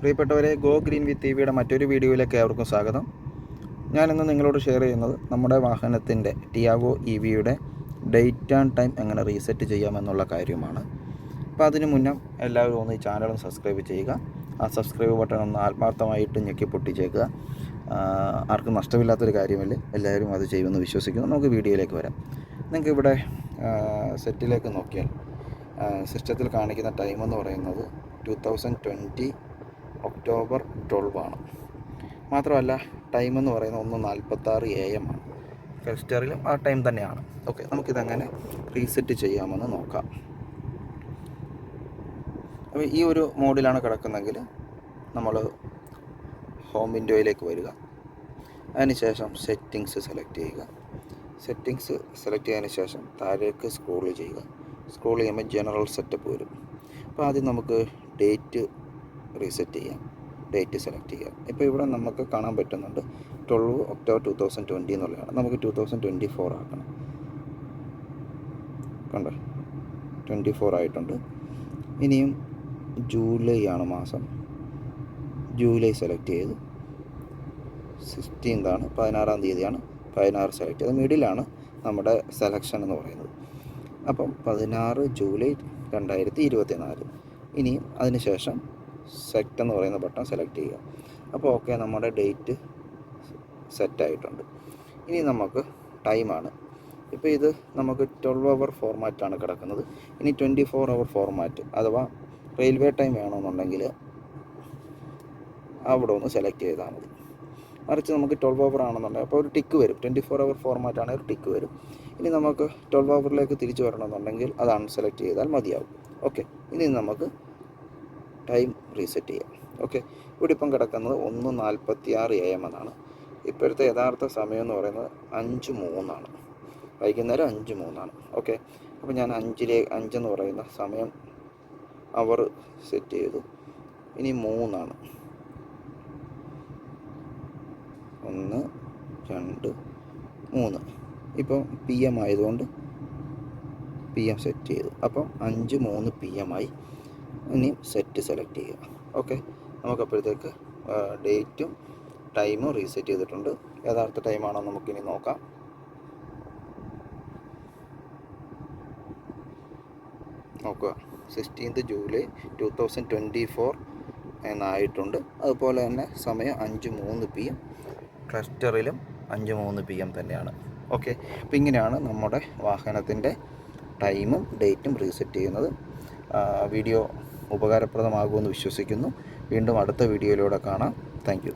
പ്രിയപ്പെട്ടവരെ, go green വിത്ത് ടിവിയുടെ മറ്റൊരു വീഡിയോയിലേക്ക് ഏവർക്കും സ്വാഗതം. ഞാനിന്ന് നിങ്ങളോട് ഷെയർ ചെയ്യുന്നത് നമ്മുടെ വാഹനത്തിൻ്റെ ടിയാഗോ EVയുടെ ഡേറ്റ് ആൻഡ് ടൈം എങ്ങനെ റീസെറ്റ് ചെയ്യാമെന്നുള്ള കാര്യമാണ്. അപ്പോൾ അതിനു മുന്നേ എല്ലാവരും ഒന്ന് ഈ ചാനലും സബ്സ്ക്രൈബ് ചെയ്യുക. ആ സബ്സ്ക്രൈബ് ബട്ടൺ ഒന്ന് ആത്മാർത്ഥമായിട്ട് ഞെക്കി പൊട്ടിച്ചേക്കുക. ആർക്കും നഷ്ടമില്ലാത്തൊരു കാര്യമല്ലേ, എല്ലാവരും അത് ചെയ്യുമെന്ന് വിശ്വസിക്കുന്നു. നമുക്ക് വീഡിയോയിലേക്ക് വരാം. നിങ്ങൾക്ക് ഇവിടെ സെറ്റിലേക്ക് നോക്കിയാൽ സിസ്റ്റത്തിൽ കാണിക്കുന്ന ടൈം എന്ന് പറയുന്നത് 2020 ഒക്ടോബർ 12 ആണ്. മാത്രമല്ല ടൈം എന്ന് പറയുന്നത് 1:46 AM ആണ്. ഫെസ്റ്ററിലും ആ ടൈം തന്നെയാണ്. ഓക്കെ, നമുക്കിതെങ്ങനെ റീസെറ്റ് ചെയ്യാമെന്ന് നോക്കാം. അപ്പോൾ ഈ ഒരു മോഡിലാണ് കിടക്കുന്നതെങ്കിൽ നമ്മൾ ഹോം വിൻഡോയിലേക്ക് വരിക. അതിനുശേഷം സെറ്റിങ്സ് സെലക്ട് ചെയ്യുക. സെറ്റിങ്സ് സെലക്ട് ചെയ്തതിന് ശേഷം താഴേക്ക് സ്ക്രോൾ ചെയ്യുക. സ്ക്രോൾ ചെയ്യുമ്പോൾ ജനറൽ സെറ്റപ്പ് വരും. അപ്പോൾ ആദ്യം നമുക്ക് ഡേറ്റ് റീസെറ്റ് ചെയ്യാം. ഡേറ്റ് സെലക്ട് ചെയ്യുക. ഇപ്പോൾ ഇവിടെ നമുക്ക് കാണാൻ പറ്റുന്നുണ്ട് 12 ഒക്ടോബർ 2020 എന്നുള്ളതാണ്. നമുക്ക് 2024 ആക്കണം. കണ്ടോ, 24 ആയിട്ടുണ്ട്. ഇനിയും ജൂലൈ ആണ് മാസം. ജൂലൈ സെലക്ട് ചെയ്തു. 16th ആണ്, 16-ാം തീയതിയാണ്. 16 സെലക്ട് ചെയ്ത് മിഡിലാണ് നമ്മുടെ സെലക്ഷൻ എന്ന് പറയുന്നത്. അപ്പം 16 ജൂലൈ 2024. ഇനിയും അതിനുശേഷം സെറ്റ് എന്ന് പറയുന്ന ബട്ടൺ സെലക്ട് ചെയ്യുക. അപ്പോൾ ഓക്കെ, നമ്മുടെ ഡേറ്റ് സെറ്റായിട്ടുണ്ട്. ഇനി നമുക്ക് ടൈമാണ്. ഇപ്പോൾ ഇത് നമുക്ക് 12 hour ഫോർമാറ്റാണ് കിടക്കുന്നത്. ഇനി 24 hour ഫോർമാറ്റ് അഥവാ റെയിൽവേ ടൈം വേണമെന്നുണ്ടെങ്കിൽ അവിടെ ഒന്ന് സെലക്ട് ചെയ്താൽ മതി. മറിച്ച് നമുക്ക് 12 hour ആണെന്നുണ്ടെങ്കിൽ അപ്പോൾ ഒരു ടിക്ക് വരും. 24 hour ഫോർമാറ്റാണെങ്കിൽ ഒരു ടിക്ക് വരും. ഇനി നമുക്ക് 12 hourലേക്ക് തിരിച്ചു വരണമെന്നുണ്ടെങ്കിൽ അത് അൺസെലക്ട് ചെയ്താൽ മതിയാവും. ഓക്കെ, ഇനി നമുക്ക് ടൈം റീസെറ്റ് ചെയ്യാം. ഓക്കെ, ഇവിടെ ഇപ്പം കിടക്കുന്നത് 1:46 AM എന്നാണ്. ഇപ്പോഴത്തെ യഥാർത്ഥ സമയം എന്ന് പറയുന്നത് 5:03 ആണ്. വൈകുന്നേരം 5:03 ആണ്. ഓക്കെ, അപ്പോൾ ഞാൻ 5 എന്ന് പറയുന്ന സമയം അവർ സെറ്റ് ചെയ്തു. ഇനി 3 ആണ്. 1, 2, 3. ഇപ്പം PM ആയതുകൊണ്ട് PM സെറ്റ് ചെയ്തു. അപ്പം 5:03 PM ആയി. ഇനി സെറ്റ് സെലക്ട് ചെയ്യുക. ഓക്കെ, നമുക്കപ്പോഴത്തേക്ക് ഡേറ്റും ടൈമും റീസെറ്റ് ചെയ്തിട്ടുണ്ട്. യഥാർത്ഥ ടൈമാണോ നമുക്കിനി നോക്കാം. നോക്കുക, 16th ജൂലൈ 2024 എന്നായിട്ടുണ്ട്. അതുപോലെ തന്നെ സമയം 5:03 PM. ക്ലസ്റ്ററിലും 5:03 PM തന്നെയാണ്. ഓക്കെ, അപ്പോൾ ഇങ്ങനെയാണ് നമ്മുടെ വാഹനത്തിൻ്റെ ടൈമും ഡേറ്റും റീസെറ്റ് ചെയ്യുന്നത്. വീഡിയോ ഉപകാരപ്രദമാകുമെന്ന് വിശ്വസിക്കുന്നു. വീണ്ടും അടുത്ത വീഡിയോയിലൂടെ കാണാം. Thank you.